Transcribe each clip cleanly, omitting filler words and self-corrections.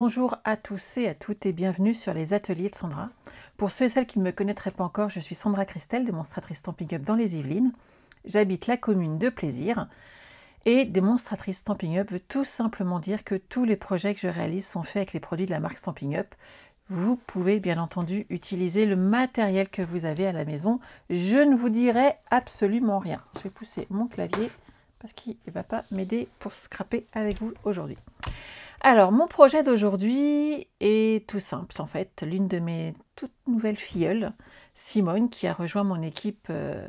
Bonjour à tous et à toutes et bienvenue sur les ateliers de Sandra. Pour ceux et celles qui ne me connaîtraient pas encore, je suis Sandra Christel, démonstratrice Stampin' Up dans les Yvelines. J'habite la commune de Plaisir et démonstratrice Stampin' Up veut tout simplement dire que tous les projets que je réalise sont faits avec les produits de la marque Stampin' Up. Vous pouvez bien entendu utiliser le matériel que vous avez à la maison. Je ne vous dirai absolument rien. Je vais pousser mon clavier parce qu'il ne va pas m'aider pour scraper avec vous aujourd'hui. Alors, mon projet d'aujourd'hui est tout simple, en fait. L'une de mes toutes nouvelles filleules, Simone, qui a rejoint mon équipe le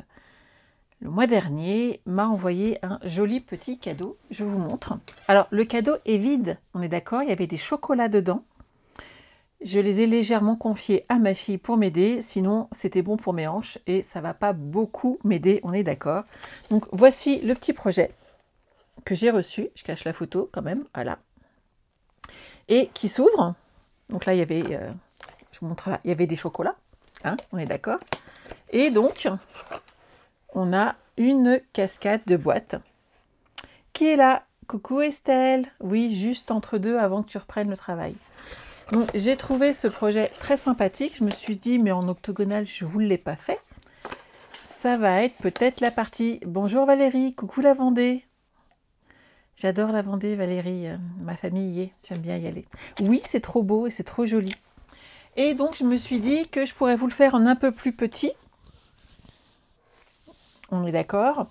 mois dernier, m'a envoyé un joli petit cadeau. Je vous montre. Alors, le cadeau est vide, on est d'accord, il y avait des chocolats dedans. Je les ai légèrement confiés à ma fille pour m'aider, sinon c'était bon pour mes hanches et ça ne va pas beaucoup m'aider, on est d'accord. Donc, voici le petit projet que j'ai reçu. Je cache la photo quand même, voilà. Et qui s'ouvre. Donc là, il y avait, je vous montre là, il y avait des chocolats, hein, on est d'accord. Et donc, on a une cascade de boîtes qui est là. Coucou Estelle, oui, juste entre deux avant que tu reprennes le travail. Donc, j'ai trouvé ce projet très sympathique. Je me suis dit, mais en octogonal, je ne vous l'ai pas fait. Ça va être peut-être la partie. Bonjour Valérie, coucou la Vendée. J'adore la Vendée, Valérie, ma famille y est, j'aime bien y aller. Oui, c'est trop beau et c'est trop joli. Et donc, je me suis dit que je pourrais vous le faire en un peu plus petit. On est d'accord.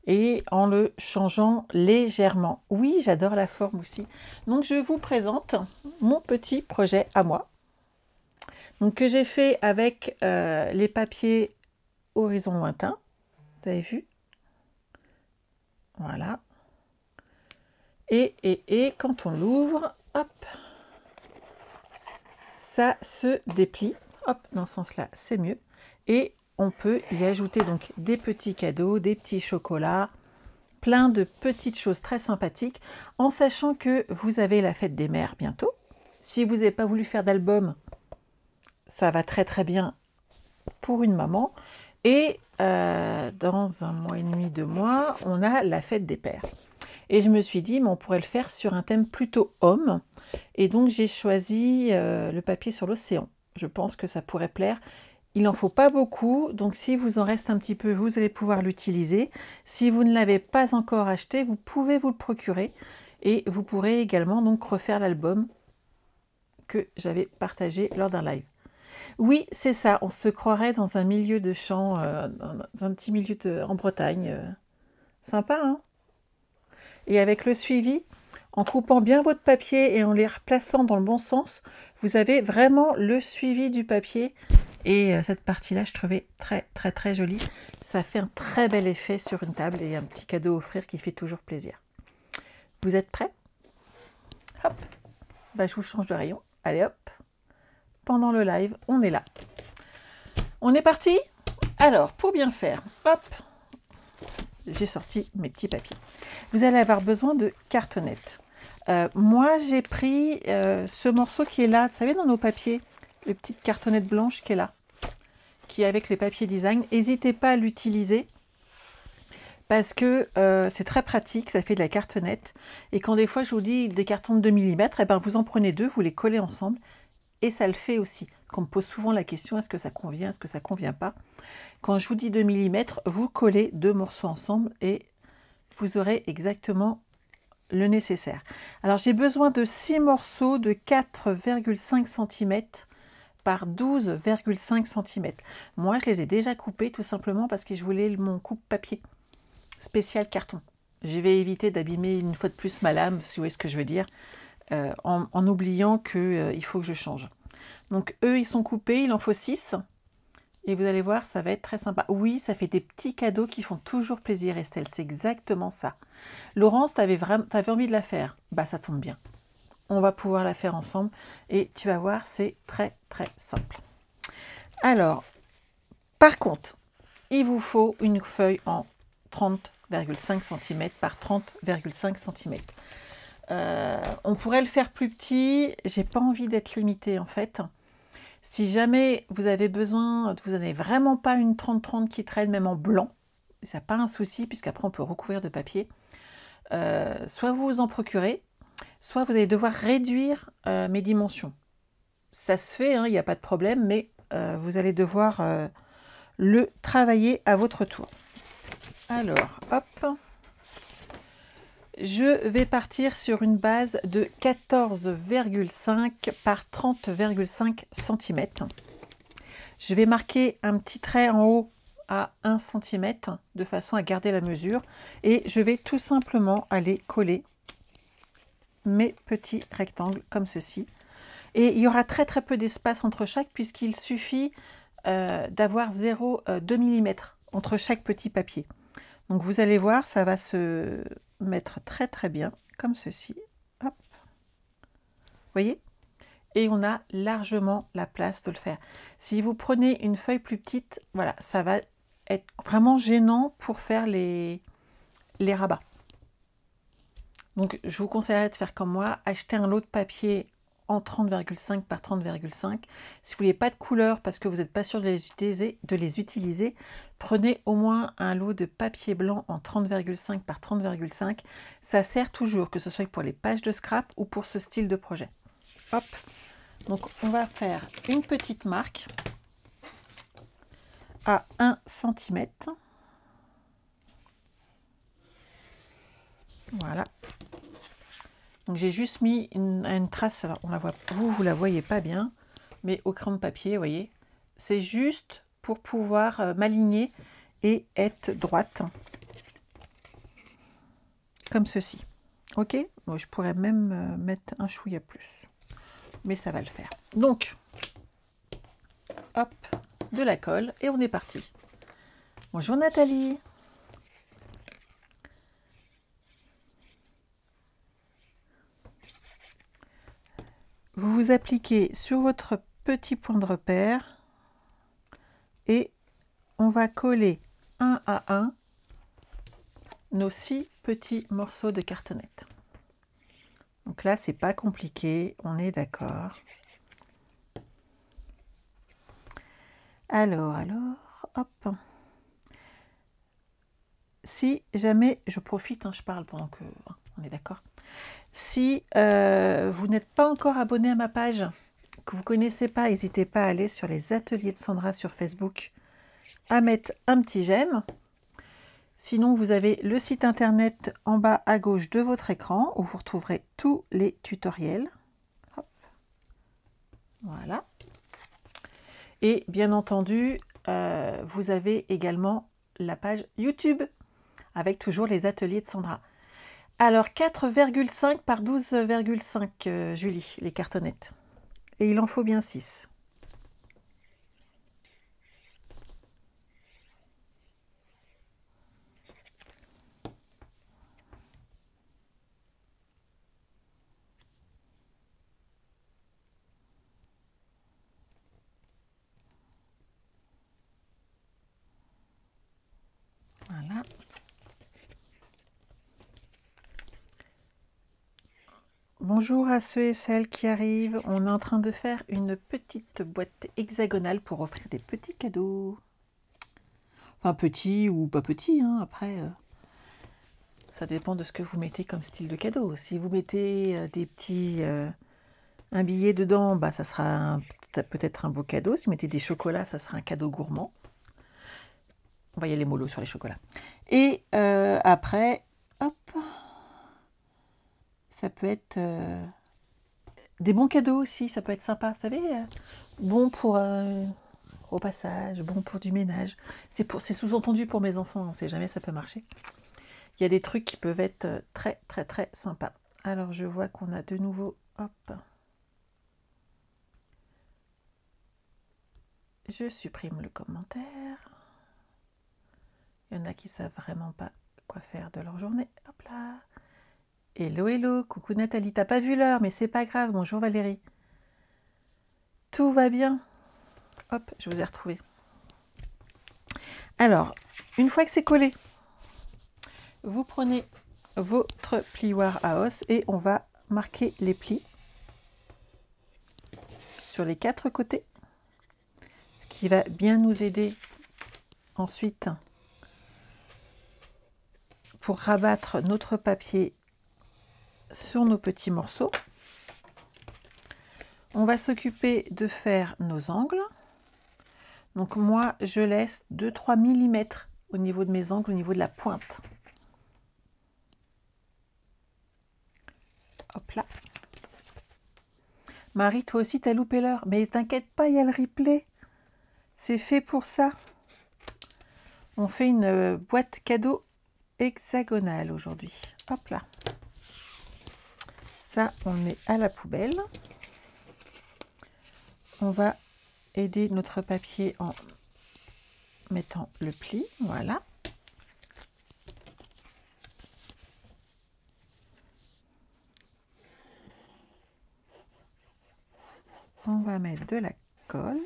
Et en le changeant légèrement. Oui, j'adore la forme aussi. Donc, je vous présente mon petit projet à moi. Donc, que j'ai fait avec les papiers Horizon Lointain. Vous avez vu? Voilà. Et quand on l'ouvre, hop, ça se déplie. Hop, dans ce sens-là, c'est mieux. Et on peut y ajouter donc des petits cadeaux, des petits chocolats, plein de petites choses très sympathiques, en sachant que vous avez la fête des mères bientôt. Si vous n'avez pas voulu faire d'album, ça va très très bien pour une maman. Et dans un mois et demi, 2 mois, on a la fête des pères. Et je me suis dit, mais on pourrait le faire sur un thème plutôt homme. Et donc, j'ai choisi le papier sur l'océan. Je pense que ça pourrait plaire. Il n'en faut pas beaucoup. Donc, si vous en reste un petit peu, vous allez pouvoir l'utiliser. Si vous ne l'avez pas encore acheté, vous pouvez vous le procurer. Et vous pourrez également donc refaire l'album que j'avais partagé lors d'un live. Oui, c'est ça. On se croirait dans un milieu de champ, dans un petit milieu en Bretagne. Sympa, hein? Et avec le suivi, en coupant bien votre papier et en les replaçant dans le bon sens, vous avez vraiment le suivi du papier. Et cette partie-là, je trouvais très très très jolie. Ça fait un très bel effet sur une table et un petit cadeau à offrir qui fait toujours plaisir. Vous êtes prêts? Hop, bah, je vous change de rayon. Allez hop, pendant le live, on est là. On est parti? Alors, pour bien faire, hop, j'ai sorti mes petits papiers. Vous allez avoir besoin de cartonnettes. Moi, j'ai pris ce morceau qui est là, vous savez, dans nos papiers, les petites cartonnettes blanches qui est là, qui est avec les papiers design. N'hésitez pas à l'utiliser parce que c'est très pratique, ça fait de la cartonnette. Et quand des fois, je vous dis des cartons de 2 mm, eh ben, vous en prenez 2, vous les collez ensemble et ça le fait aussi. On me pose souvent la question, est-ce que ça convient, est-ce que ça ne convient pas? Quand je vous dis 2 mm, vous collez 2 morceaux ensemble et vous aurez exactement le nécessaire. Alors j'ai besoin de 6 morceaux de 4,5 cm par 12,5 cm. Moi je les ai déjà coupés tout simplement parce que je voulais mon coupe-papier spécial carton. Je vais éviter d'abîmer une fois de plus ma lame, si vous voyez ce que je veux dire, en oubliant qu'il faut que je change. Donc eux ils sont coupés, il en faut 6. Et vous allez voir, ça va être très sympa. Oui, ça fait des petits cadeaux qui font toujours plaisir, Estelle. C'est exactement ça. Laurence, t'avais envie de la faire. Bah, ça tombe bien. On va pouvoir la faire ensemble. Et tu vas voir, c'est très, très simple. Alors, par contre, il vous faut une feuille en 30,5 cm par 30,5 cm. On pourrait le faire plus petit. J'ai pas envie d'être limitée, en fait. Si jamais vous avez besoin, vous n'avez vraiment pas une 30-30 qui traîne, même en blanc, ça n'a pas un souci, puisqu'après on peut recouvrir de papier, soit vous vous en procurez, soit vous allez devoir réduire mes dimensions. Ça se fait, hein, il n'y a pas de problème, mais vous allez devoir le travailler à votre tour. Alors, hop, je vais partir sur une base de 14,5 par 30,5 cm. Je vais marquer un petit trait en haut à 1 cm de façon à garder la mesure et je vais tout simplement aller coller mes petits rectangles comme ceci. Et il y aura très peu d'espace entre chaque puisqu'il suffit d'avoir 0,2 mm entre chaque petit papier. Donc vous allez voir, ça va se mettre très bien comme ceci. Hop. Vous voyez? Et on a largement la place de le faire. Si vous prenez une feuille plus petite, voilà, ça va être vraiment gênant pour faire les rabats. Donc je vous conseillerais de faire comme moi, acheter un lot de papier en 30,5 par 30,5. Si vous voulez pas de couleur parce que vous n'êtes pas sûr de les utiliser, prenez au moins un lot de papier blanc en 30,5 par 30,5. Ça sert toujours, que ce soit pour les pages de scrap ou pour ce style de projet. Hop. Donc on va faire une petite marque à 1 cm. Voilà. Donc j'ai juste mis une trace, alors on la voit, vous la voyez pas bien, mais au crayon de papier, vous voyez, c'est juste pour pouvoir m'aligner et être droite, comme ceci. Ok, bon, je pourrais même mettre un chouïa plus, mais ça va le faire. Donc, hop, de la colle et on est parti. Bonjour Nathalie. Vous vous appliquez sur votre petit point de repère et on va coller un à un nos 6 petits morceaux de cartonnette. Donc là, c'est pas compliqué, on est d'accord. Alors, hop. Si jamais, je profite, hein, je parle pendant que... on est d'accord. Si vous n'êtes pas encore abonné à ma page, que vous ne connaissez pas, n'hésitez pas à aller sur les ateliers de Sandra sur Facebook, à mettre un petit j'aime. Sinon, vous avez le site internet en bas à gauche de votre écran où vous retrouverez tous les tutoriels. Hop. Voilà. Et bien entendu, vous avez également la page YouTube avec toujours les ateliers de Sandra. Alors 4,5 par 12,5 Julie, les cartonnettes. Et il en faut bien 6. Voilà. Bonjour à ceux et celles qui arrivent. On est en train de faire une petite boîte hexagonale pour offrir des petits cadeaux. Enfin, petits ou pas petits, hein, après, ça dépend de ce que vous mettez comme style de cadeau. Si vous mettez des petits... un billet dedans, bah, ça sera peut-être un beau cadeau. Si vous mettez des chocolats, ça sera un cadeau gourmand. On va y aller mollo sur les chocolats. Et après, hop, ça peut être des bons cadeaux aussi, ça peut être sympa, vous savez, bon pour au passage, bon pour du ménage. C'est sous-entendu pour mes enfants, on ne sait jamais, ça peut marcher. Il y a des trucs qui peuvent être très sympas. Alors je vois qu'on a de nouveau, hop, je supprime le commentaire. Il y en a qui savent vraiment pas quoi faire de leur journée. Hop là. Hello, coucou Nathalie, t'as pas vu l'heure, mais c'est pas grave. Bonjour Valérie. Tout va bien. Hop, je vous ai retrouvé. Alors, une fois que c'est collé, vous prenez votre plioir à os et on va marquer les plis sur les 4 côtés, ce qui va bien nous aider ensuite pour rabattre notre papier sur nos petits morceaux. On va s'occuper de faire nos angles. Donc moi, je laisse 2-3 mm au niveau de mes angles, au niveau de la pointe. Hop là. Marie, toi aussi, t'as loupé l'heure. Mais t'inquiète pas, il y a le replay. C'est fait pour ça. On fait une boîte cadeau hexagonale aujourd'hui. Hop là. Ça, on le met à la poubelle. On va aider notre papier en mettant le pli. Voilà. On va mettre de la colle.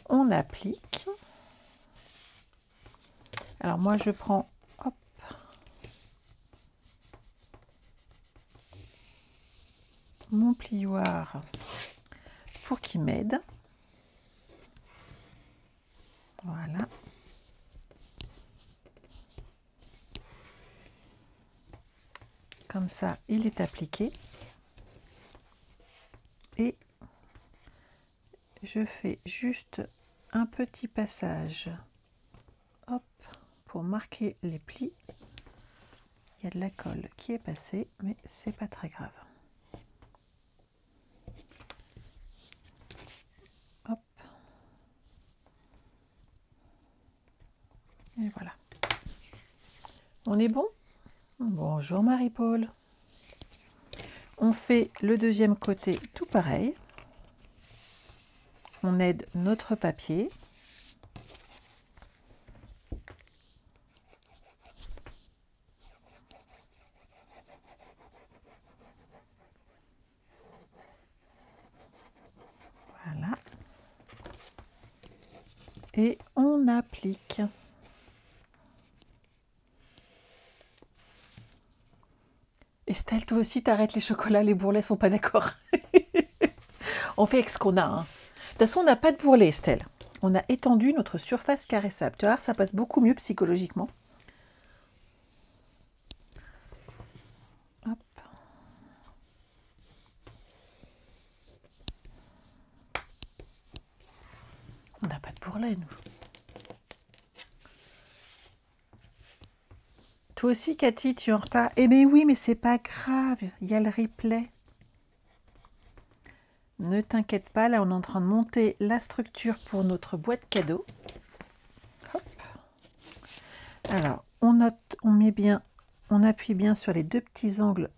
On applique. Alors moi je prends hop, mon plioir pour qu'il m'aide. Voilà. Comme ça, il est appliqué. Et je fais juste un petit passage, hop, pour marquer les plis. Il y a de la colle qui est passée, mais c'est pas très grave. Hop. Et voilà. On est bon? Bonjour Marie-Paul. On fait le deuxième côté tout pareil. On aide notre papier. Voilà. Et on applique. Estelle, toi aussi, t'arrêtes les chocolats, les bourrelets sont pas d'accord. On fait avec ce qu'on a. Hein. De toute façon, on n'a pas de bourrelet, Estelle. On a étendu notre surface caressable. Tu vois, ça passe beaucoup mieux psychologiquement. Hop. On n'a pas de bourrelet, nous. Toi aussi, Cathy, tu es en retard. Eh bien oui, mais c'est pas grave. Il y a le replay. Ne t'inquiète pas, là, on est en train de monter la structure pour notre boîte cadeau. Hop. Alors, on note, on met bien, on appuie bien sur les deux petits angles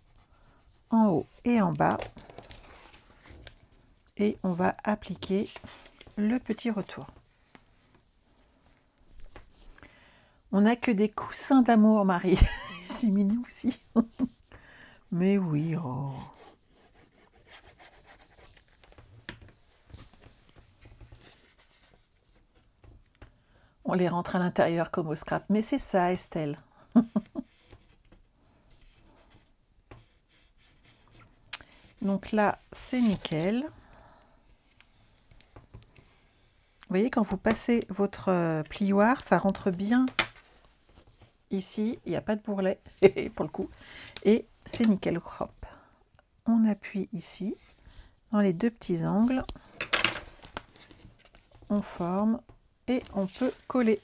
en haut et en bas. Et on va appliquer le petit retour. On n'a que des coussins d'amour, Marie. C'est mignon aussi. Mais oui, oh. On les rentre à l'intérieur comme au scrap. Mais c'est ça, Estelle. Donc là, c'est nickel. Vous voyez, quand vous passez votre plioir, ça rentre bien ici. Il n'y a pas de bourrelet, pour le coup. Et c'est nickel crop. On appuie ici, dans les deux petits angles. On forme et on peut coller.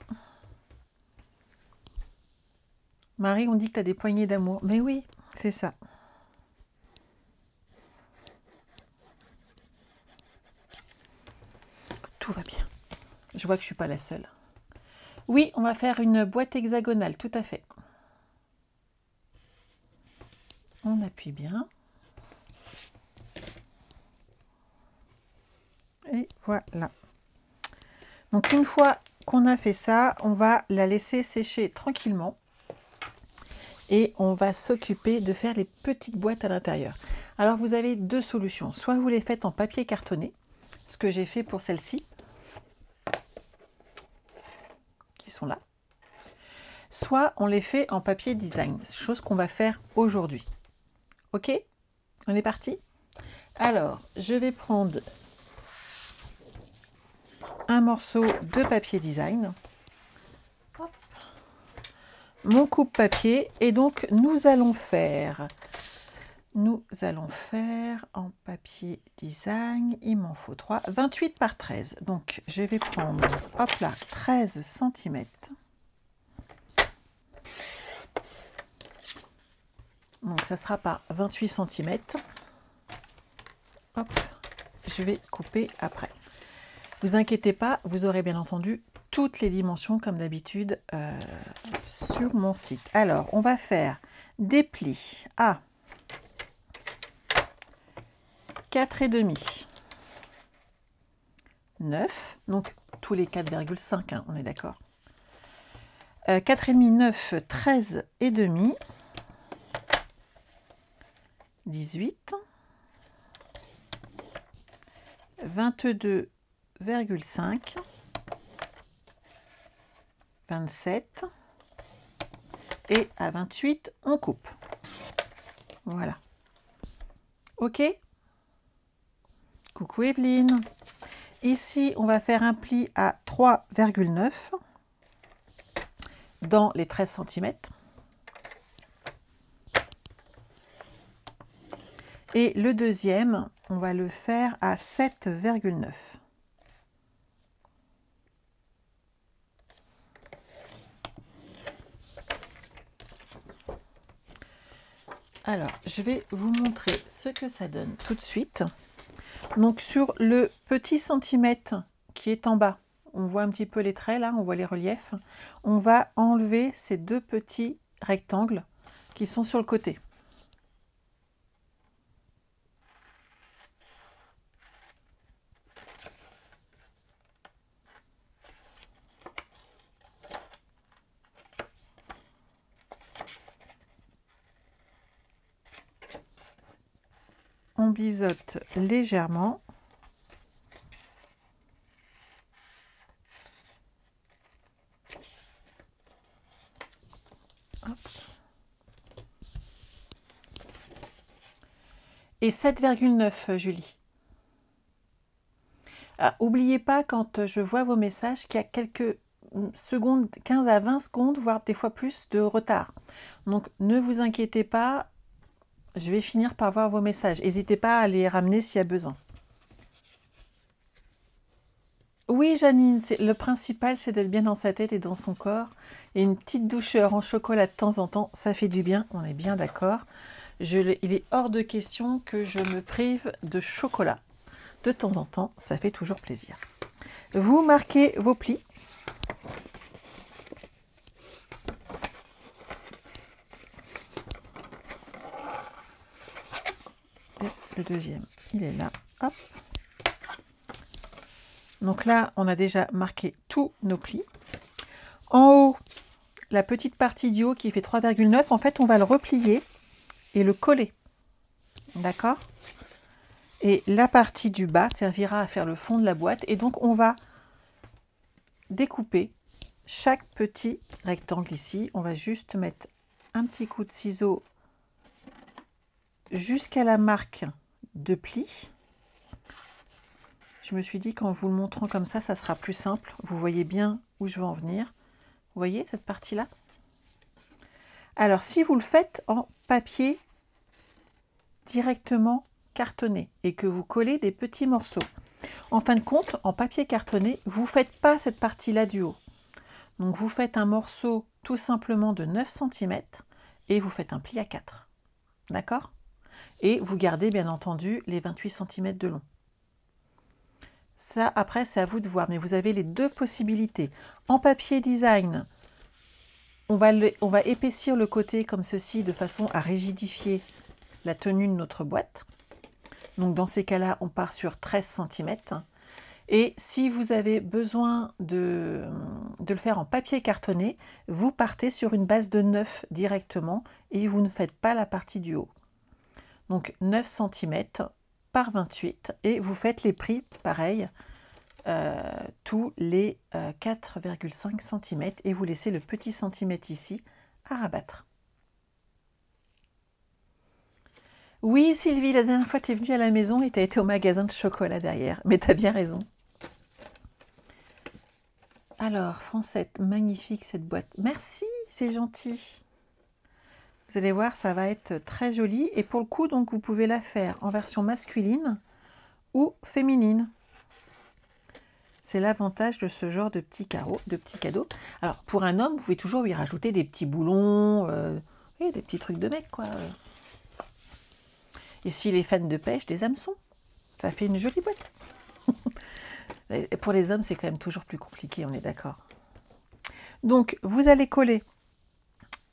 Marie, on dit que tu as des poignées d'amour. Mais oui, c'est ça. Tout va bien. Je vois que je ne suis pas la seule. Oui, on va faire une boîte hexagonale, tout à fait. On appuie bien. Et voilà. Donc une fois qu'on a fait ça, on va la laisser sécher tranquillement. Et on va s'occuper de faire les petites boîtes à l'intérieur. Alors vous avez deux solutions. Soit vous les faites en papier cartonné, ce que j'ai fait pour celle-ci, qui sont là. Soit on les fait en papier design, chose qu'on va faire aujourd'hui. Ok? On est parti? Alors, je vais prendre un morceau de papier design. Hop. mon coupe-papier et donc nous allons faire en papier design, il m'en faut 3, 28 par 13. Donc je vais prendre, hop là, 13 cm. Donc ça sera par 28 cm. Hop, je vais couper après. Vous inquiétez pas, vous aurez bien entendu toutes les dimensions comme d'habitude sur mon site. Alors, on va faire des plis à 4,5, 9, donc tous les 4,5, hein, on est d'accord. 4,5, 9, 13,5, 18, 22,5, 27 et à 28 on coupe. Voilà. Ok. Coucou Evelyne. Ici on va faire un pli à 3,9 dans les 13 cm. Et le deuxième, on va le faire à 7,9. Alors, je vais vous montrer ce que ça donne tout de suite. Donc, sur le petit centimètre qui est en bas, on voit un petit peu les traits, là, on voit les reliefs. On va enlever ces deux petits rectangles qui sont sur le côté. On biseaute légèrement. Hop. Et 7,9 Julie. Ah, n'oubliez pas quand je vois vos messages qu'il y a quelques secondes, 15 à 20 secondes, voire des fois plus de retard. Donc ne vous inquiétez pas. Je vais finir par voir vos messages. N'hésitez pas à les ramener s'il y a besoin. Oui, Janine, le principal, c'est d'être bien dans sa tête et dans son corps. Et une petite doucheur en chocolat de temps en temps, ça fait du bien, on est bien d'accord. Il est hors de question que je me prive de chocolat. De temps en temps, ça fait toujours plaisir. Vous marquez vos plis. Le deuxième, il est là. Hop. Donc là, on a déjà marqué tous nos plis. En haut, la petite partie du haut qui fait 3,9, en fait, on va le replier et le coller. D'accord? Et la partie du bas servira à faire le fond de la boîte. Et donc, on va découper chaque petit rectangle ici. On va juste mettre un petit coup de ciseau jusqu'à la marque de pli. Je me suis dit qu'en vous le montrant comme ça sera plus simple. Vous voyez bien où je veux en venir. Vous voyez cette partie-là? Alors, si vous le faites en papier directement cartonné et que vous collez des petits morceaux, en fin de compte, en papier cartonné, vous ne faites pas cette partie-là du haut. Donc, vous faites un morceau tout simplement de 9 cm et vous faites un pli à 4. D'accord? Et vous gardez bien entendu les 28 cm de long. Ça, après, c'est à vous de voir, mais vous avez les deux possibilités. En papier design, on va épaissir le côté comme ceci de façon à rigidifier la tenue de notre boîte. Donc, dans ces cas-là, on part sur 13 cm. Et si vous avez besoin de le faire en papier cartonné, vous partez sur une base de 9 directement et vous ne faites pas la partie du haut. Donc, 9 cm par 28 et vous faites les plis pareil tous les 4,5 cm et vous laissez le petit centimètre ici à rabattre. Oui Sylvie, la dernière fois tu es venue à la maison et tu as été au magasin de chocolat derrière, mais tu as bien raison. Alors Francette, magnifique cette boîte. Merci c'est gentil. Vous allez voir, ça va être très joli. Et pour le coup, donc, vous pouvez la faire en version masculine ou féminine. C'est l'avantage de ce genre de petits carreaux, de petits cadeaux. Alors, pour un homme, vous pouvez toujours lui rajouter des petits boulons, et des petits trucs de mec, quoi. Et s'il est fan de pêche, des hameçons. Ça fait une jolie boîte. Et pour les hommes, c'est quand même toujours plus compliqué, on est d'accord. Donc, vous allez coller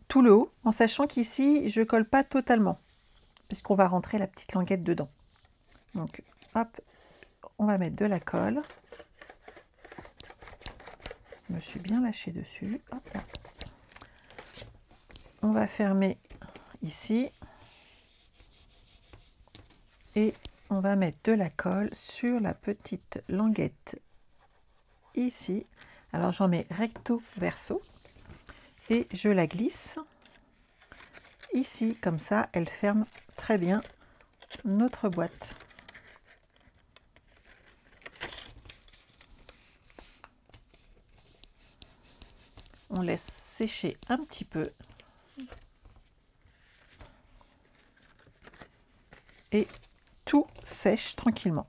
tout le haut, en sachant qu'ici, je ne colle pas totalement, puisqu'on va rentrer la petite languette dedans. Donc, hop, on va mettre de la colle. Je me suis bien lâchée dessus. Hop là. On va fermer ici. Et on va mettre de la colle sur la petite languette ici. Alors, j'en mets recto verso. Et je la glisse ici, comme ça, elle ferme très bien notre boîte. On laisse sécher un petit peu. Et tout sèche tranquillement.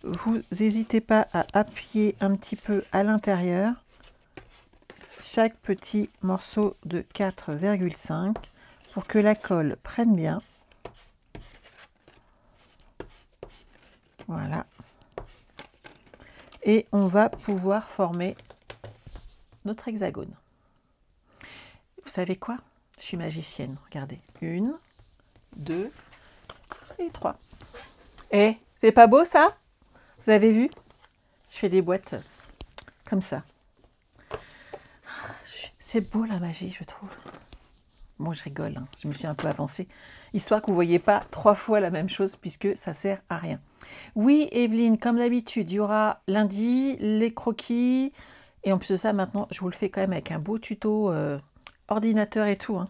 Vous n'hésitez pas à appuyer un petit peu à l'intérieur chaque petit morceau de 4,5 pour que la colle prenne bien. Voilà. Et on va pouvoir former notre hexagone. Vous savez quoi? Je suis magicienne. Regardez. 1, 2 et 3. Et c'est pas beau ça? Vous avez vu? Je fais des boîtes comme ça. C'est beau la magie, je trouve. Bon, je rigole, hein. Je me suis un peu avancée, histoire que vous ne voyez pas 3 fois la même chose, puisque ça ne sert à rien. Oui, Evelyne, comme d'habitude, il y aura lundi les croquis, et en plus de ça, maintenant, je vous le fais quand même avec un beau tuto ordinateur et tout, hein.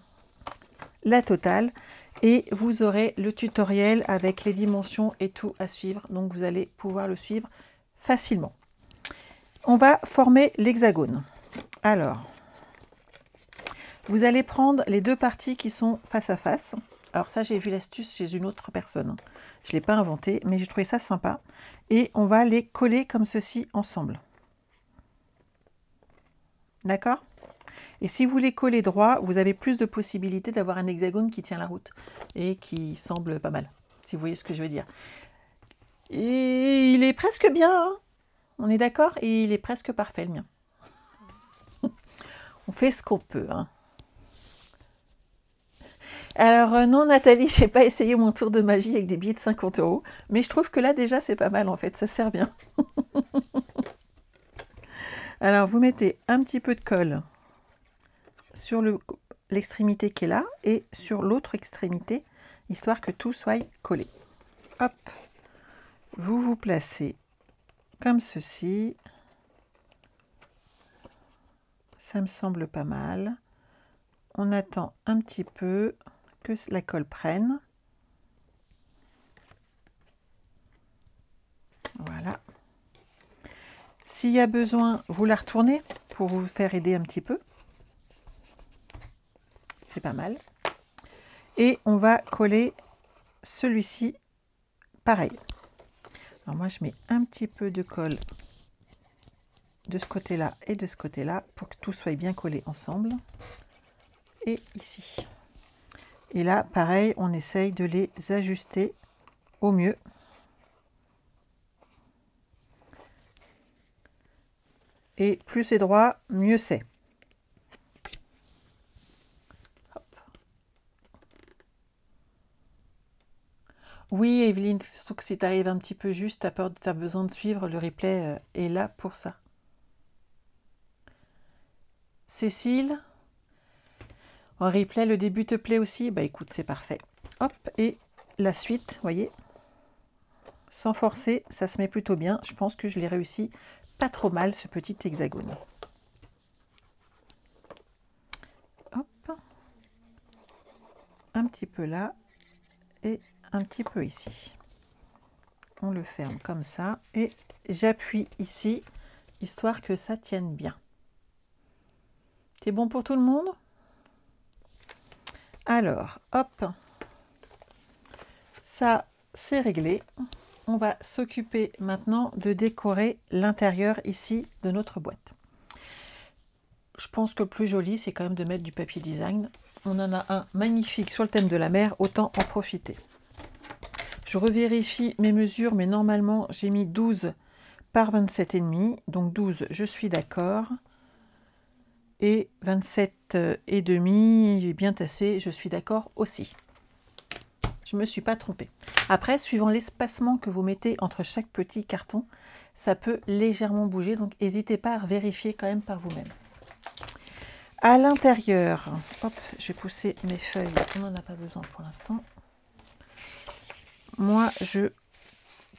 La totale, et vous aurez le tutoriel avec les dimensions et tout à suivre, donc vous allez pouvoir le suivre facilement. On va former l'hexagone. Alors, vous allez prendre les deux parties qui sont face à face. Alors ça, j'ai vu l'astuce chez une autre personne. Je ne l'ai pas inventé, mais j'ai trouvé ça sympa. Et on va les coller comme ceci ensemble. D'accord? Et si vous les collez droit, vous avez plus de possibilités d'avoir un hexagone qui tient la route et qui semble pas mal, si vous voyez ce que je veux dire. Et il est presque bien, hein? On est d'accord? Et il est presque parfait, le mien. On fait ce qu'on peut, hein. Alors non Nathalie, je n'ai pas essayé mon tour de magie avec des billets de 50 €, mais je trouve que là déjà c'est pas mal en fait, ça sert bien. Alors vous mettez un petit peu de colle sur l'extrémité qui est là et sur l'autre extrémité, histoire que tout soit collé. Hop, vous vous placez comme ceci. Ça me semble pas mal. On attend un petit peu que la colle prenne. Voilà. S'il y a besoin, vous la retournez pour vous faire aider un petit peu. C'est pas mal. Et on va coller celui-ci pareil. Alors moi, je mets un petit peu de colle de ce côté-là et de ce côté-là pour que tout soit bien collé ensemble. Et ici. Et là, pareil, on essaye de les ajuster au mieux. Et plus c'est droit, mieux c'est. Oui, Evelyne, surtout que si tu arrives un petit peu juste, tu as besoin de suivre, le replay est là pour ça. Cécile, en replay, le début te plaît aussi? Bah écoute, c'est parfait. Hop, et la suite, vous voyez, sans forcer, ça se met plutôt bien. Je pense que je l'ai réussi pas trop mal, ce petit hexagone. Hop, un petit peu là et un petit peu ici. On le ferme comme ça et j'appuie ici, histoire que ça tienne bien. C'est bon pour tout le monde? Alors, hop, ça c'est réglé. On va s'occuper maintenant de décorer l'intérieur ici de notre boîte. Je pense que le plus joli, c'est quand même de mettre du papier design. On en a un magnifique sur le thème de la mer, autant en profiter. Je revérifie mes mesures, mais normalement, j'ai mis 12 par 27,5. Donc 12, je suis d'accord. Et 27,5, bien tassé, je suis d'accord aussi. Je ne me suis pas trompée. Après, suivant l'espacement que vous mettez entre chaque petit carton, ça peut légèrement bouger. Donc, n'hésitez pas à vérifier quand même par vous-même. À l'intérieur, hop, je vais pousser mes feuilles. On n'en a pas besoin pour l'instant. Moi, je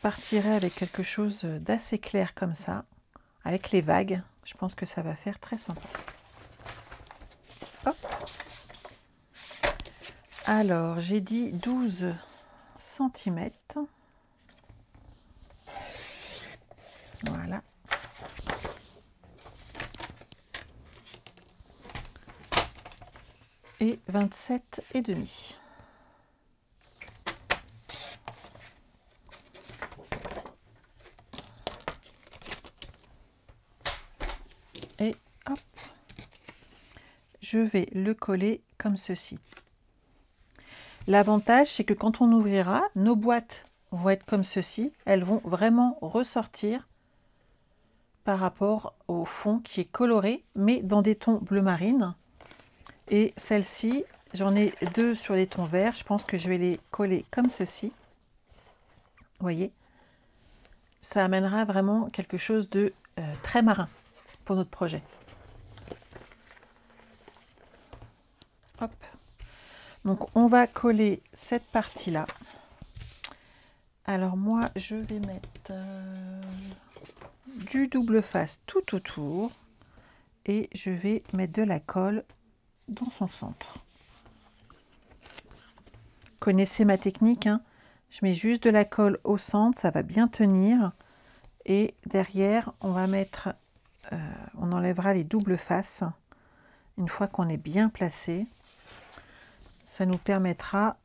partirai avec quelque chose d'assez clair comme ça, avec les vagues. Je pense que ça va faire très sympa. Hop. Alors, j'ai dit 12 cm. Voilà. Et 27,5. Et hop, je vais le coller comme ceci. L'avantage, c'est que quand on ouvrira, nos boîtes vont être comme ceci. Elles vont vraiment ressortir par rapport au fond qui est coloré, mais dans des tons bleu marine. Et celle-ci, j'en ai deux sur les tons verts. Je pense que je vais les coller comme ceci. Vous voyez, ça amènera vraiment quelque chose de très marin pour notre projet. Hop. Donc, on va coller cette partie-là. Alors, moi, je vais mettre du double face tout autour. Et je vais mettre de la colle dans son centre. Connaissez ma technique, hein? Je mets juste de la colle au centre, ça va bien tenir. Et derrière, on va mettre, on enlèvera les doubles faces. Une fois qu'on est bien placé, ça nous permettra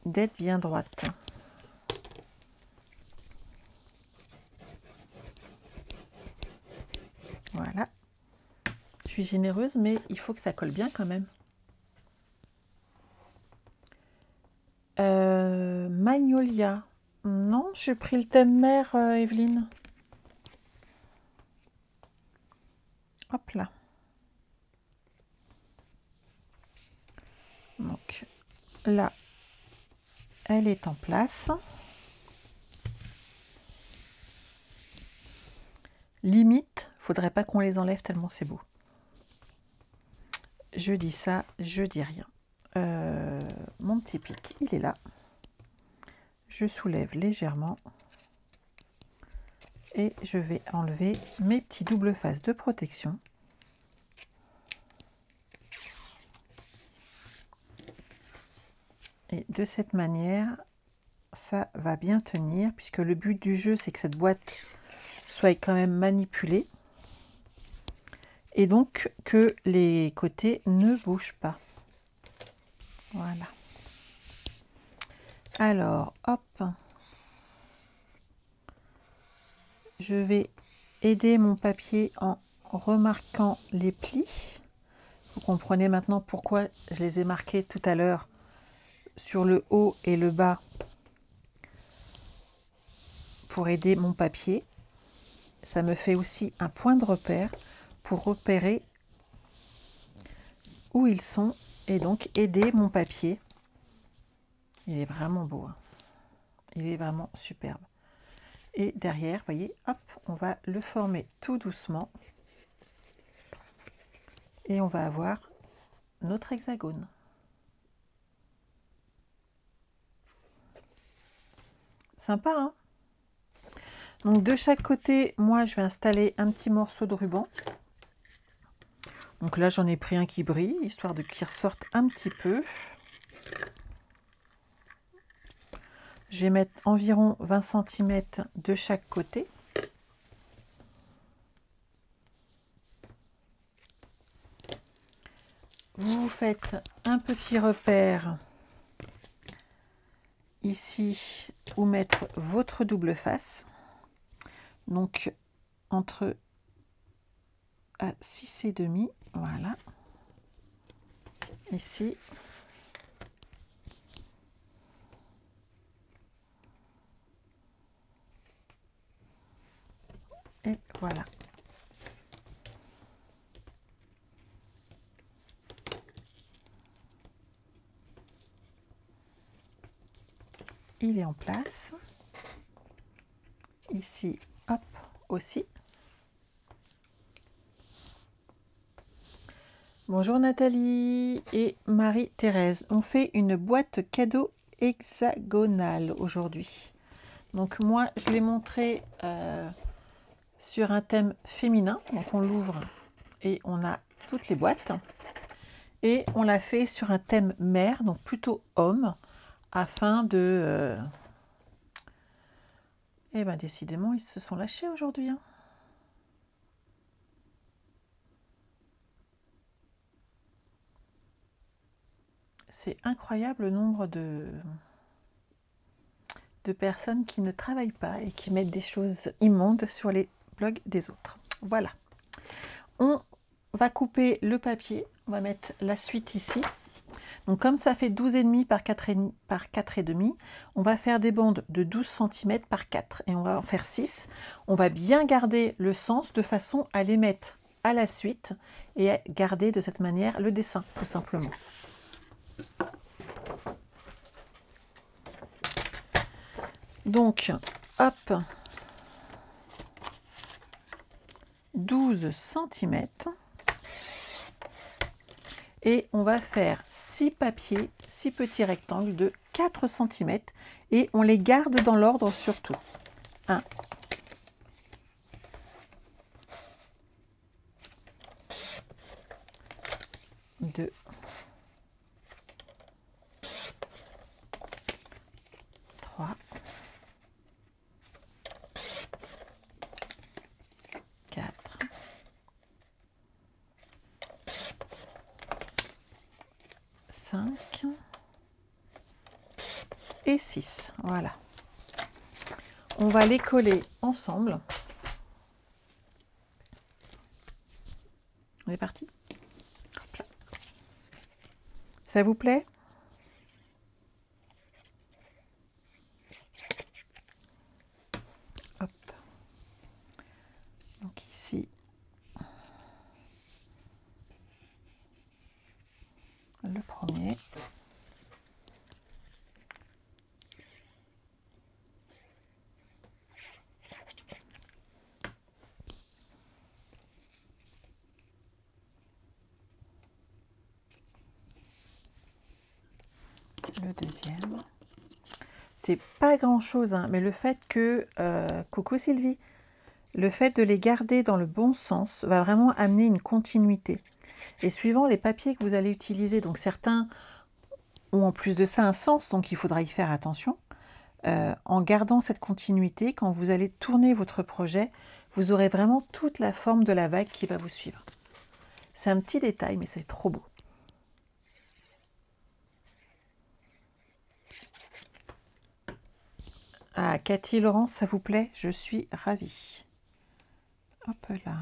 d'être bien droite. Voilà. Je suis généreuse, mais il faut que ça colle bien quand même. Magnolia. Non, j'ai pris le thème mer, Evelyne. Hop là. Donc là, elle est en place. Limite, faudrait pas qu'on les enlève tellement c'est beau. Je dis ça, je dis rien. Mon petit pic, il est là. Je soulève légèrement et je vais enlever mes petits doubles faces de protection. Et de cette manière, ça va bien tenir, puisque le but du jeu, c'est que cette boîte soit quand même manipulée. Et donc que les côtés ne bougent pas. Voilà. Alors, hop. Je vais aider mon papier en remarquant les plis. Vous comprenez maintenant pourquoi je les ai marqués tout à l'heure sur le haut et le bas pour aider mon papier. Ça me fait aussi un point de repère pour repérer où ils sont et donc aider mon papier. Il est vraiment beau, hein. Il est vraiment superbe. Et derrière, vous voyez, hop, on va le former tout doucement. Et on va avoir notre hexagone. Sympa, hein? Donc de chaque côté, moi je vais installer un petit morceau de ruban. Donc là j'en ai pris un qui brille, histoire de qu'il ressorte un petit peu. Je vais mettre environ 20 cm de chaque côté. Vous faites un petit repère ici où mettre votre double face. Donc entre à 6,5, voilà. Ici. Et voilà. Il est en place. Ici, hop, aussi. Bonjour Nathalie et Marie-Thérèse. On fait une boîte cadeau hexagonale aujourd'hui. Donc moi, je l'ai montré sur un thème féminin. Donc on l'ouvre et on a toutes les boîtes. Et on l'a fait sur un thème mère, donc plutôt homme, afin de... Eh bien décidément, ils se sont lâchés aujourd'hui. Hein. C'est incroyable le nombre de personnes qui ne travaillent pas et qui mettent des choses immondes sur les blogs des autres. Voilà. On va couper le papier. On va mettre la suite ici. Donc comme ça fait 12,5 par 4,5, on va faire des bandes de 12 cm par 4 et on va en faire 6. On va bien garder le sens de façon à les mettre à la suite et à garder de cette manière le dessin tout simplement. Donc hop, 12 cm. Et on va faire 6 papiers, 6 petits rectangles de 4 cm et on les garde dans l'ordre surtout. 1, 2, 3, 4, 5 et 6. Voilà. On va les coller ensemble. On est parti. Ça vous plaît? Hop. Donc ici, le premier. Le deuxième. C'est pas grand chose, hein, mais le fait que, coucou Sylvie, le fait de les garder dans le bon sens va vraiment amener une continuité. Et suivant les papiers que vous allez utiliser, donc certains ont en plus de ça un sens, donc il faudra y faire attention. En gardant cette continuité, quand vous allez tourner votre projet, vous aurez vraiment toute la forme de la vague qui va vous suivre. C'est un petit détail, mais c'est trop beau. Ah, Cathy Laurence, ça vous plaît? Je suis ravie. Hop là.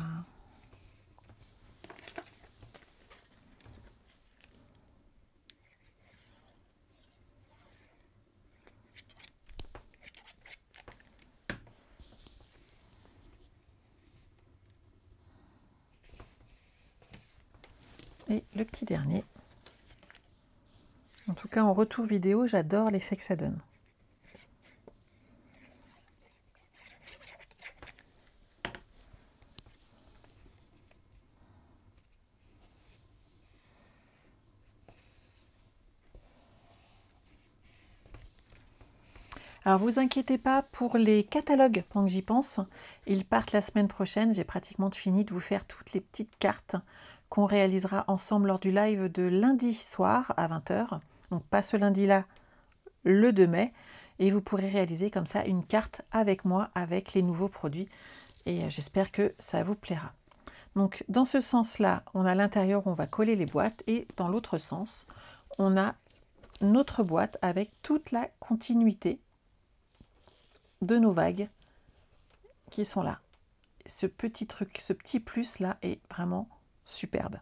Et le petit dernier. En tout cas, en retour vidéo, j'adore l'effet que ça donne. Alors, vous inquiétez pas pour les catalogues, pendant que j'y pense. Ils partent la semaine prochaine. J'ai pratiquement fini de vous faire toutes les petites cartes qu'on réalisera ensemble lors du live de lundi soir à 20 h. Donc, pas ce lundi-là, le 2 mai. Et vous pourrez réaliser comme ça une carte avec moi, avec les nouveaux produits. Et j'espère que ça vous plaira. Donc dans ce sens-là, on a l'intérieur où on va coller les boîtes et dans l'autre sens, on a notre boîte avec toute la continuité de nos vagues qui sont là. Ce petit truc, ce petit plus là est vraiment superbe.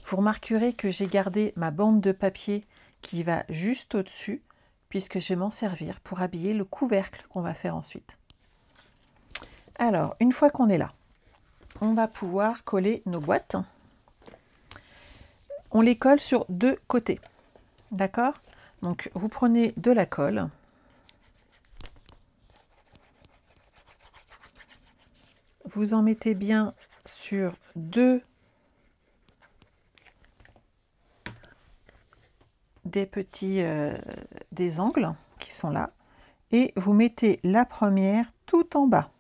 Vous remarquerez que j'ai gardé ma bande de papier qui va juste au-dessus puisque je vais m'en servir pour habiller le couvercle qu'on va faire ensuite. Alors, une fois qu'on est là, on va pouvoir coller nos boîtes. On les colle sur deux côtés. D'accord? Donc, vous prenez de la colle. Vous en mettez bien sur des petits des angles qui sont là. Et vous mettez la première tout en bas.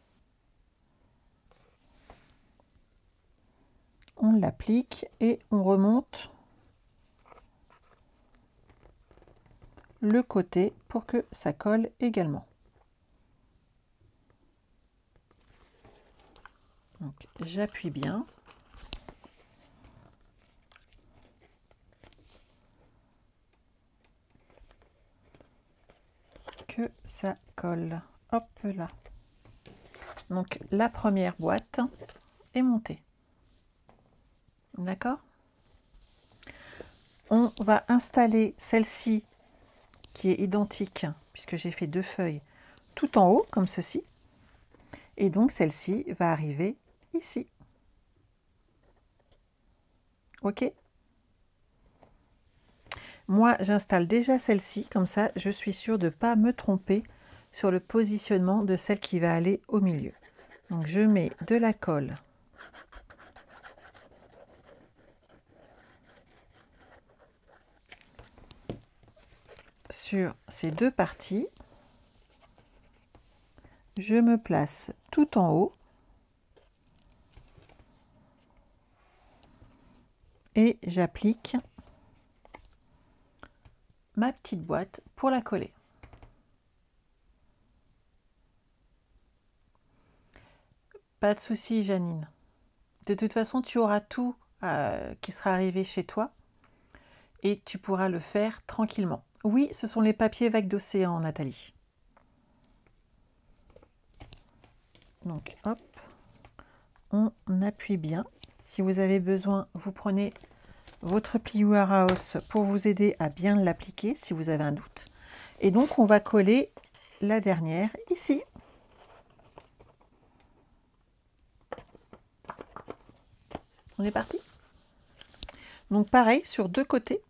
On l'applique et on remonte le côté pour que ça colle également. Donc j'appuie bien. Que ça colle. Hop là. Donc la première boîte est montée. D'accord? On va installer celle-ci qui est identique puisque j'ai fait deux feuilles tout en haut comme ceci. Et donc celle-ci va arriver ici. Ok? Moi, j'installe déjà celle-ci, comme ça, je suis sûre de ne pas me tromper sur le positionnement de celle qui va aller au milieu. Donc, je mets de la colle sur ces deux parties. Je me place tout en haut. Et j'applique ma petite boîte pour la coller. Pas de souci, Janine. De toute façon, tu auras tout qui sera arrivé chez toi et tu pourras le faire tranquillement. Oui, ce sont les papiers vagues d'océan, Nathalie. Donc, hop, on appuie bien. Si vous avez besoin, vous prenez votre plieur à os pour vous aider à bien l'appliquer si vous avez un doute. Et donc, on va coller la dernière ici. On est parti? Donc, pareil, sur deux côtés.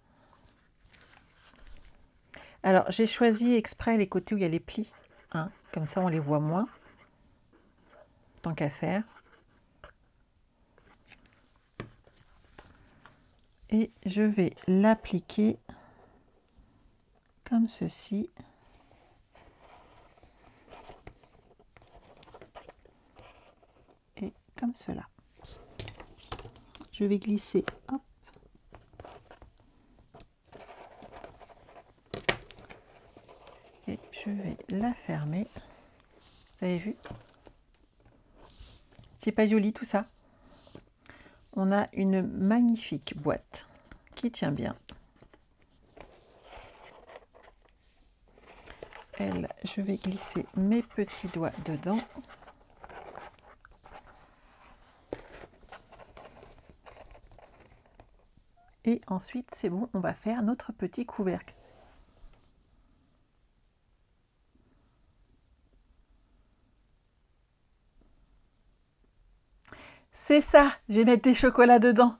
Alors, j'ai choisi exprès les côtés où il y a les plis. Hein, comme ça, on les voit moins. Tant qu'à faire. Et je vais l'appliquer comme ceci. Et comme cela. Je vais glisser, hop. Et je vais la fermer. Vous avez vu? C'est pas joli tout ça? On a une magnifique boîte qui tient bien. Elle, je vais glisser mes petits doigts dedans. Et ensuite, c'est bon, on va faire notre petit couvercle. C'est ça, je vais mettre des chocolats dedans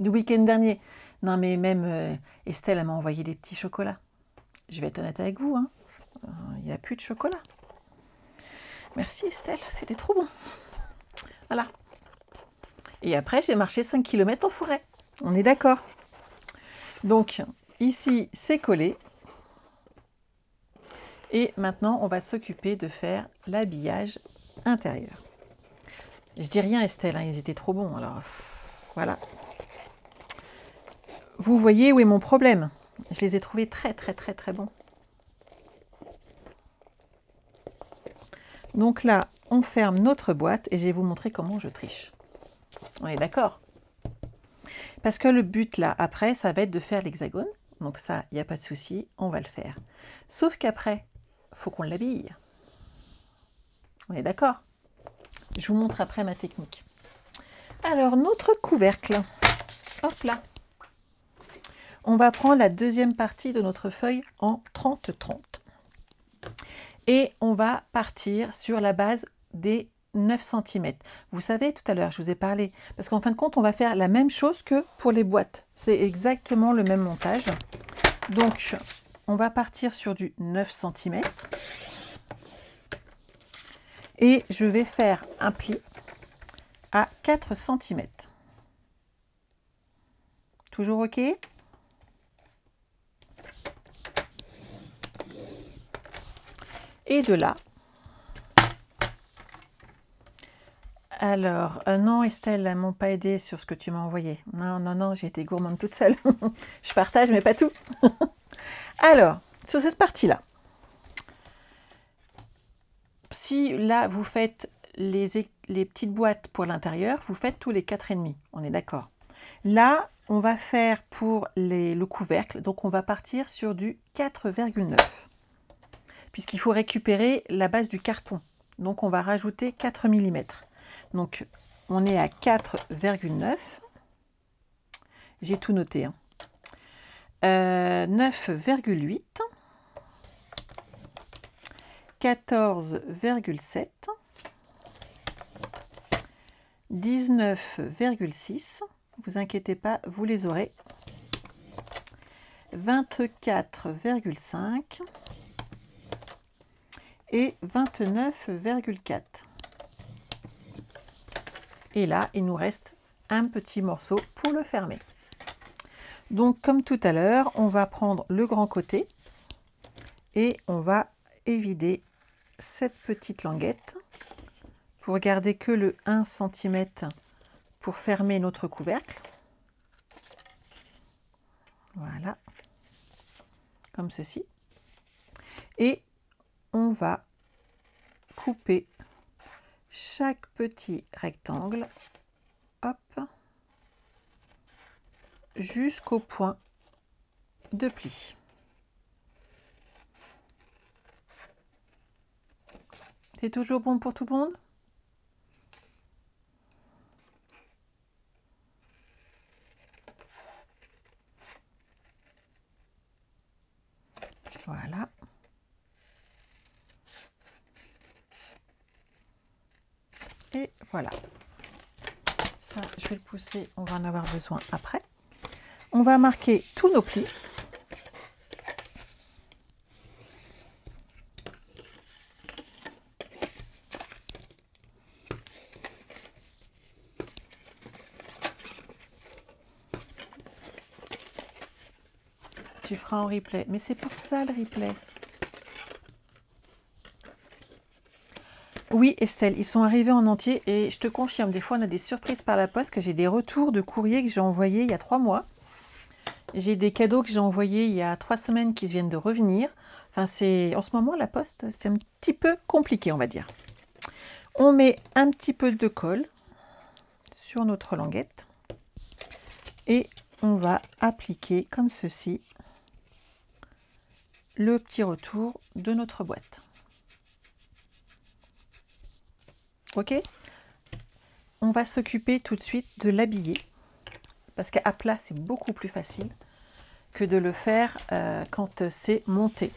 du week-end dernier. Non mais même Estelle, elle m'a envoyé des petits chocolats. Je vais être honnête avec vous, hein. Il n'y a plus de chocolat. Merci Estelle, c'était trop bon. Voilà. Et après, j'ai marché 5 km en forêt. On est d'accord. Donc, ici, c'est collé. Et maintenant, on va s'occuper de faire l'habillage intérieur. Je dis rien, Estelle, hein, ils étaient trop bons. Alors, voilà. Vous voyez où est mon problème. Je les ai trouvés très bons. Donc là, on ferme notre boîte et je vais vous montrer comment je triche. On est d'accord? Parce que le but là, après, ça va être de faire l'hexagone. Donc ça, il n'y a pas de souci, on va le faire. Sauf qu'après, il faut qu'on l'habille. On est d'accord? Je vous montre après ma technique. Alors, notre couvercle. Hop là. On va prendre la deuxième partie de notre feuille en 30-30. Et on va partir sur la base des 9 cm. Vous savez, tout à l'heure, je vous ai parlé, parce qu'en fin de compte, on va faire la même chose que pour les boîtes. C'est exactement le même montage. Donc, on va partir sur du 9 cm. Et je vais faire un pli à 4 cm. Toujours OK? Et de là, alors, non Estelle, elles m'ont pas aidé sur ce que tu m'as envoyé. Non, non, non, j'ai été gourmande toute seule. Je partage, mais pas tout. Alors, sur cette partie-là, si là, vous faites les petites boîtes pour l'intérieur, vous faites tous les 4,5. On est d'accord. Là, on va faire pour le couvercle, donc on va partir sur du 4,9. Puisqu'il faut récupérer la base du carton. Donc, on va rajouter 4 mm. Donc, on est à 4,9. J'ai tout noté. 9,8. 14,7. 19,6. Vous inquiétez pas, vous les aurez. 24,5. Et 29,4. Et là, il nous reste un petit morceau pour le fermer. Donc, comme tout à l'heure, on va prendre le grand côté et on va évider cette petite languette pour garder que le 1 cm pour fermer notre couvercle. Voilà, comme ceci. Et on va couper chaque petit rectangle, hop, jusqu'au point de pli. C'est toujours bon pour tout le monde? Voilà. Et voilà. Ça, je vais le pousser, on va en avoir besoin après. On va marquer tous nos plis. Tu feras en replay. Mais c'est pour ça le replay. Oui, Estelle, ils sont arrivés en entier et je te confirme, des fois on a des surprises par la poste, que j'ai des retours de courrier que j'ai envoyés il y a 3 mois. J'ai des cadeaux que j'ai envoyés il y a 3 semaines qui viennent de revenir. Enfin, en ce moment, la poste, c'est un petit peu compliqué, on va dire. On met un petit peu de colle sur notre languette et on va appliquer comme ceci le petit retour de notre boîte. Ok? On va s'occuper tout de suite de l'habiller parce qu'à plat, c'est beaucoup plus facile que de le faire quand c'est monté.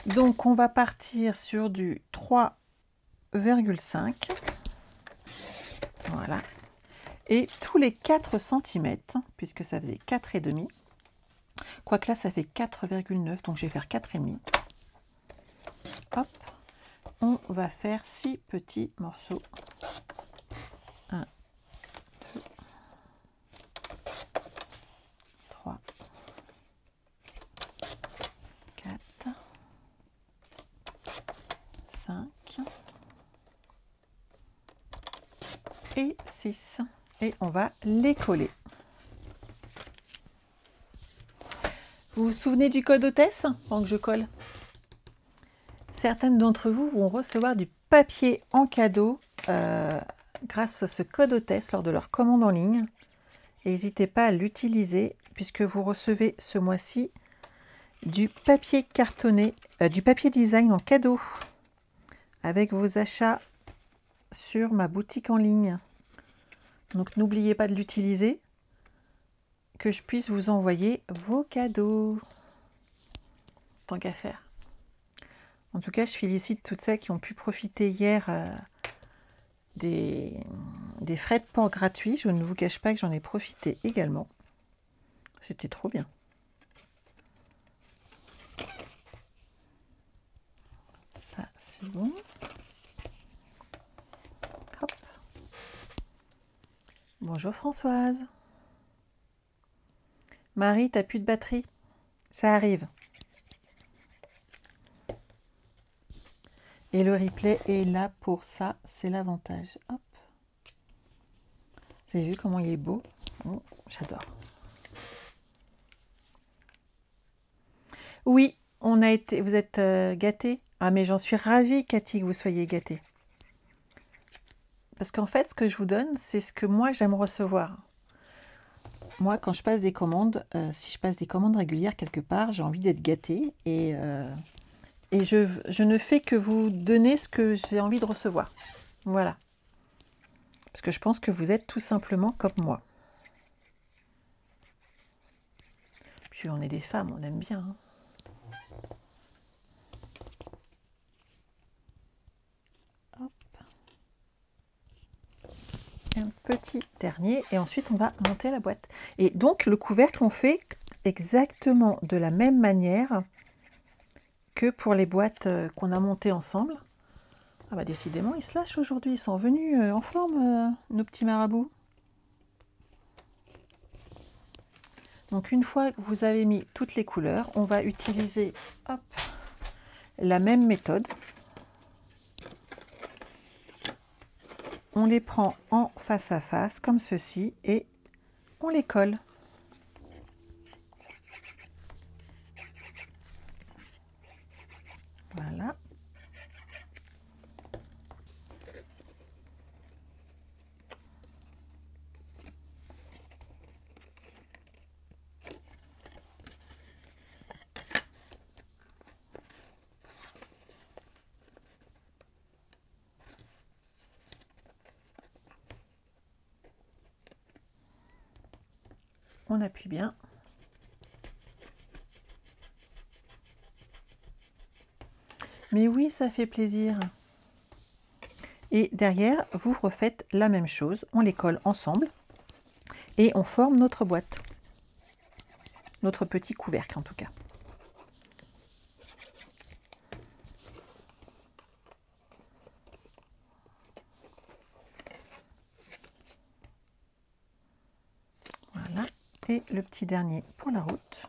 Donc, on va partir sur du 3,5. Voilà. Et tous les 4 cm, puisque ça faisait 4,5, quoique là, ça fait 4,9, donc je vais faire 4,5. Hop, on va faire 6 petits morceaux. 1, 2, 3, 4, 5 et 6. Et on va les coller. Vous vous souvenez du code hôtesse pendant que je colle? Certaines d'entre vous vont recevoir du papier en cadeau grâce à ce code hôtesse lors de leur commande en ligne. N'hésitez pas à l'utiliser puisque vous recevez ce mois-ci du papier cartonné, du papier design en cadeau avec vos achats sur ma boutique en ligne. Donc n'oubliez pas de l'utiliser, que je puisse vous envoyer vos cadeaux. Tant qu'à faire. En tout cas, je félicite toutes celles qui ont pu profiter hier des frais de port gratuits. Je ne vous cache pas que j'en ai profité également. C'était trop bien. Ça, c'est bon. Hop. Bonjour Françoise. Marie, t'as plus de batterie? Ça arrive. Et le replay est là pour ça, c'est l'avantage. Hop. Vous avez vu comment il est beau? Oh, j'adore. Oui, on a été. Vous êtes gâtés? Ah, mais j'en suis ravie, Cathy, que vous soyez gâtés. Parce qu'en fait, ce que je vous donne, c'est ce que moi, j'aime recevoir. Moi, quand je passe des commandes, si je passe des commandes régulières quelque part, j'ai envie d'être gâtée et je ne fais que vous donner ce que j'ai envie de recevoir. Voilà. Parce que je pense que vous êtes tout simplement comme moi. Puis on est des femmes, on aime bien. Hein. Hop. Un petit dernier et ensuite on va monter la boîte. Et donc le couvercle on fait exactement de la même manière que pour les boîtes qu'on a montées ensemble. Ah bah décidément, ils se lâchent aujourd'hui, ils sont venus en forme, nos petits marabouts. Donc une fois que vous avez mis toutes les couleurs, on va utiliser hop, la même méthode. On les prend en face à face, comme ceci, et on les colle. Voilà. On appuie bien. Mais oui, ça fait plaisir. Et derrière, vous refaites la même chose. On les colle ensemble et on forme notre boîte. Notre petit couvercle en tout cas. Voilà. Et le petit dernier pour la route.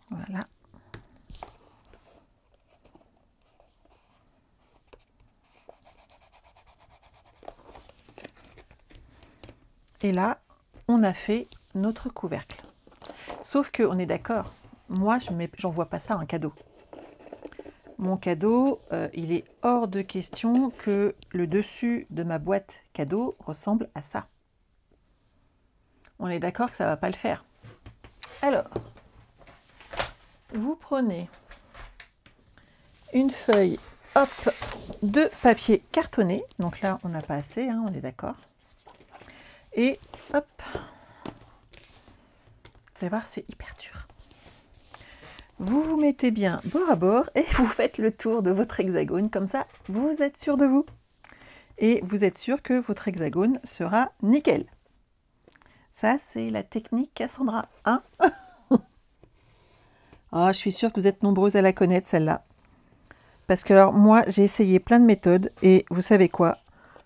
Voilà. Et là, on a fait notre couvercle. Sauf qu'on est d'accord, moi, je n'envoie pas ça un cadeau. Mon cadeau, il est hors de question que le dessus de ma boîte cadeau ressemble à ça. On est d'accord que ça ne va pas le faire. Alors, vous prenez une feuille hop, de papier cartonné. Donc là, on n'a pas assez, hein, on est d'accord. Et hop, vous allez voir, c'est hyper dur. Vous vous mettez bien bord à bord et vous faites le tour de votre hexagone. Comme ça, vous êtes sûr de vous. Et vous êtes sûr que votre hexagone sera nickel. Ça, c'est la technique Cassandra. Hein? Ah, je suis sûre que vous êtes nombreuses à la connaître, celle-là. Parce que alors, moi, j'ai essayé plein de méthodes et vous savez quoi?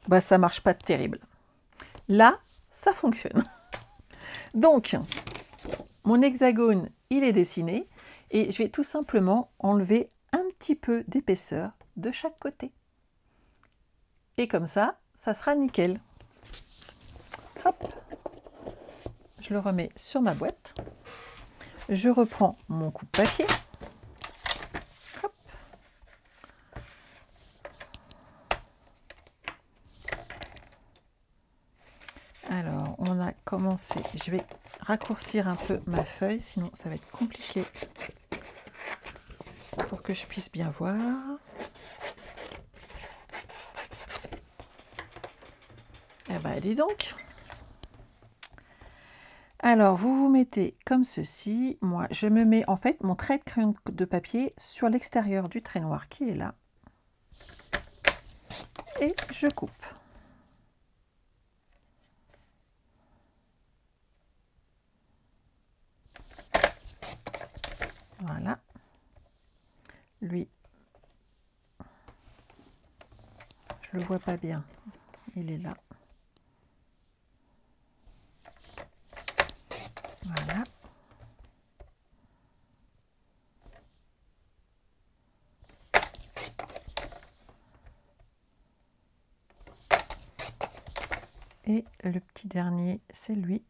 Bah, ça marche pas terrible. Là, ça fonctionne. Donc, mon hexagone, il est dessiné et je vais tout simplement enlever un petit peu d'épaisseur de chaque côté. Et comme ça, ça sera nickel. Hop, je le remets sur ma boîte. Je reprends mon coupe-papier. Hop. on a commencé. Je vais raccourcir un peu ma feuille, sinon ça va être compliqué pour que je puisse bien voir. Eh ben, dis donc. Alors, vous vous mettez comme ceci. Moi, je me mets en fait mon trait de crayon de papier sur l'extérieur du trait noir qui est là. Et je coupe. Voilà. Lui, je le vois pas bien. Il est là. Voilà. Et le petit dernier, c'est lui.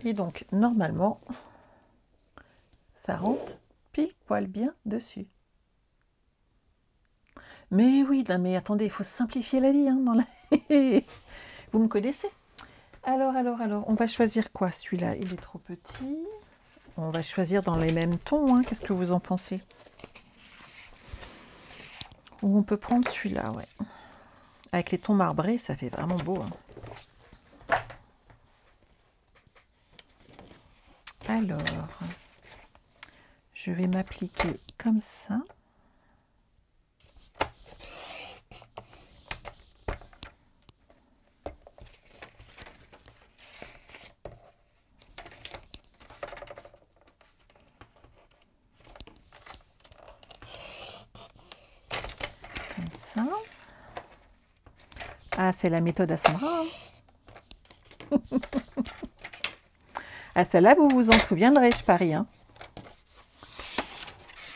Et donc, normalement, ça rentre pile poil bien dessus. Mais oui, non, mais attendez, il faut simplifier la vie. Hein, dans la... Vous me connaissez. Alors, on va choisir quoi? Celui-là, il est trop petit. On va choisir dans les mêmes tons. Hein. Qu'est-ce que vous en pensez? Ou on peut prendre celui-là, ouais. Avec les tons marbrés, ça fait vraiment beau. Hein. Alors, je vais m'appliquer comme ça. Comme ça. Ah, c'est la méthode à Sandra. Hein. Ah, celle-là, vous vous en souviendrez, je parie. Hein.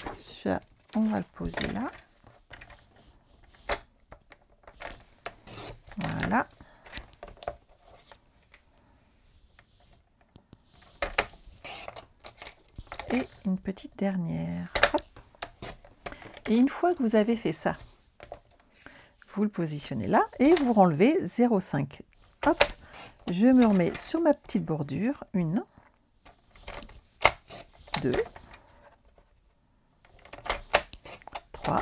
Ça, on va le poser là. Voilà. Et une petite dernière. Hop. Et une fois que vous avez fait ça, vous le positionnez là et vous renlevez 0,5. Hop, je me remets sur ma petite bordure. 1, 2, 3,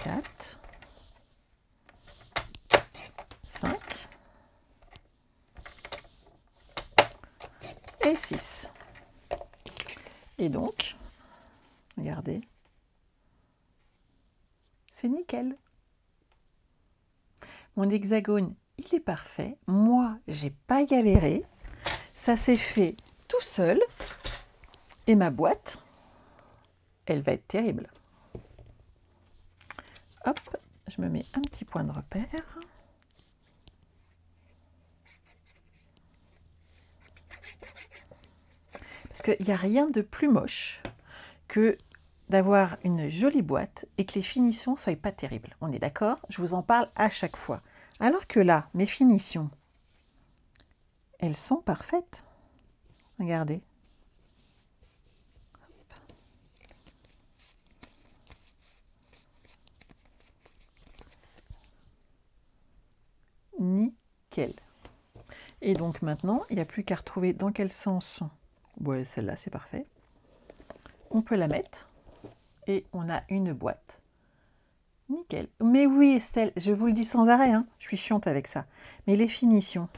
4, 5 et 6. Et donc, regardez, c'est nickel. Mon hexagone, il est parfait. Moi, j'ai pas galéré. Ça s'est fait tout seul. Et ma boîte, elle va être terrible. Hop, je me mets un petit point de repère. Parce qu'il n'y a rien de plus moche que d'avoir une jolie boîte et que les finitions ne soient pas terribles. On est d'accord? Je vous en parle à chaque fois. Alors que là, mes finitions, elles sont parfaites. Regardez. Nickel. Et donc maintenant, il n'y a plus qu'à retrouver dans quel sens. Ouais, celle-là, c'est parfait. On peut la mettre et on a une boîte. Nickel. Mais oui, Estelle, je vous le dis sans arrêt, hein, je suis chiante avec ça. Mais les finitions,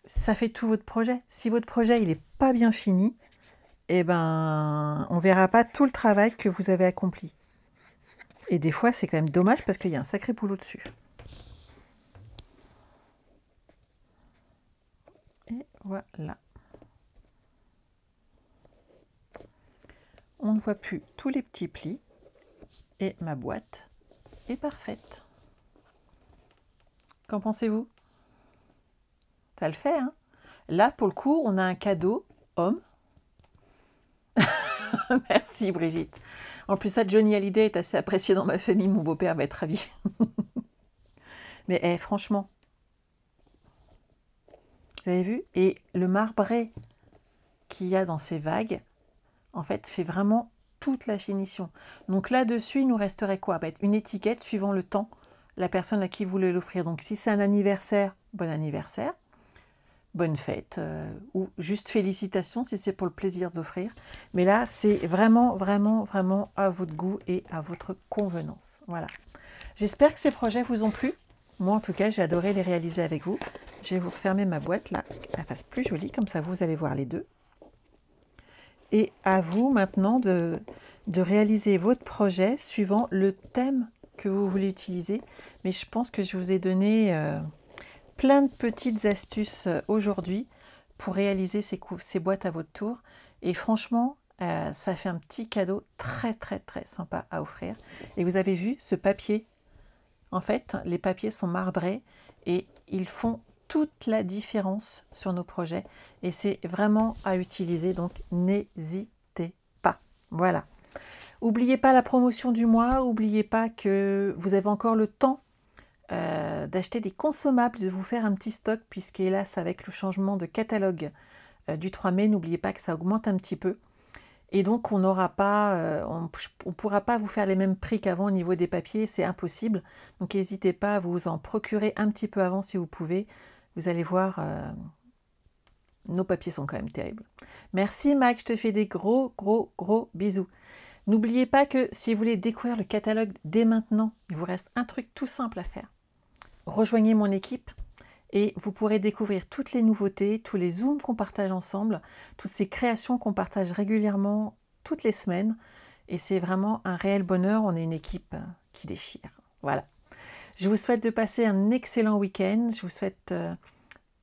ça fait tout votre projet. Si votre projet il n'est pas bien fini, eh ben, on ne verra pas tout le travail que vous avez accompli. Et des fois, c'est quand même dommage parce qu'il y a un sacré boulot dessus. Et voilà. On ne voit plus tous les petits plis. Et ma boîte est parfaite. Qu'en pensez-vous? Ça le fait, hein? Là, pour le coup, on a un cadeau homme. Merci, Brigitte. En plus, ça, Johnny Hallyday est assez apprécié dans ma famille. Mon beau-père va être ravi. Mais franchement, vous avez vu? Et le marbré qu'il y a dans ces vagues, en fait, fait vraiment toute la finition. Donc là-dessus, il nous resterait quoi? Une étiquette suivant le temps, la personne à qui vous voulez l'offrir. Donc si c'est un anniversaire, bon anniversaire, bonne fête, ou juste félicitations si c'est pour le plaisir d'offrir. Mais là, c'est vraiment, vraiment, vraiment à votre goût et à votre convenance. Voilà. J'espère que ces projets vous ont plu. Moi, en tout cas, j'ai adoré les réaliser avec vous. Je vais vous refermer ma boîte là, qu'elle fasse plus jolie, comme ça vous allez voir les deux. Et à vous maintenant de réaliser votre projet suivant le thème que vous voulez utiliser. Mais je pense que je vous ai donné plein de petites astuces aujourd'hui pour réaliser ces boîtes à votre tour. Et franchement, ça fait un petit cadeau très très très sympa à offrir. Et vous avez vu ce papier, en fait, les papiers sont marbrés et ils font toute la différence sur nos projets. Et c'est vraiment à utiliser, donc n'hésitez pas. Voilà. N'oubliez pas la promotion du mois, n'oubliez pas que vous avez encore le temps d'acheter des consommables, de vous faire un petit stock, puisque hélas, avec le changement de catalogue du 3 mai, n'oubliez pas que ça augmente un petit peu. Et donc, on n'aura pas, on pourra pas vous faire les mêmes prix qu'avant au niveau des papiers, c'est impossible. Donc, n'hésitez pas à vous en procurer un petit peu avant si vous pouvez. Vous allez voir, nos papiers sont quand même terribles. Merci Mac, je te fais des gros, gros, gros bisous. N'oubliez pas que si vous voulez découvrir le catalogue dès maintenant, il vous reste un truc tout simple à faire. Rejoignez mon équipe et vous pourrez découvrir toutes les nouveautés, tous les zooms qu'on partage ensemble, toutes ces créations qu'on partage régulièrement toutes les semaines. Et c'est vraiment un réel bonheur. On est une équipe qui déchire. Voilà. Je vous souhaite de passer un excellent week-end. Je vous souhaite,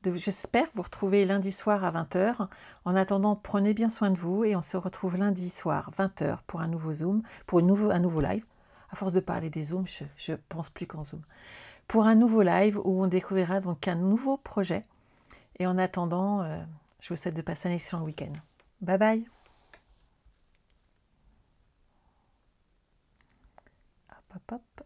j'espère, vous retrouver lundi soir à 20 h. En attendant, prenez bien soin de vous et on se retrouve lundi soir 20 h pour un nouveau Zoom, pour un nouveau live. À force de parler des Zooms, je ne pense plus qu'en Zoom. Pour un nouveau live où on découvrira donc un nouveau projet. Et en attendant, je vous souhaite de passer un excellent week-end. Bye bye. Hop, hop, hop.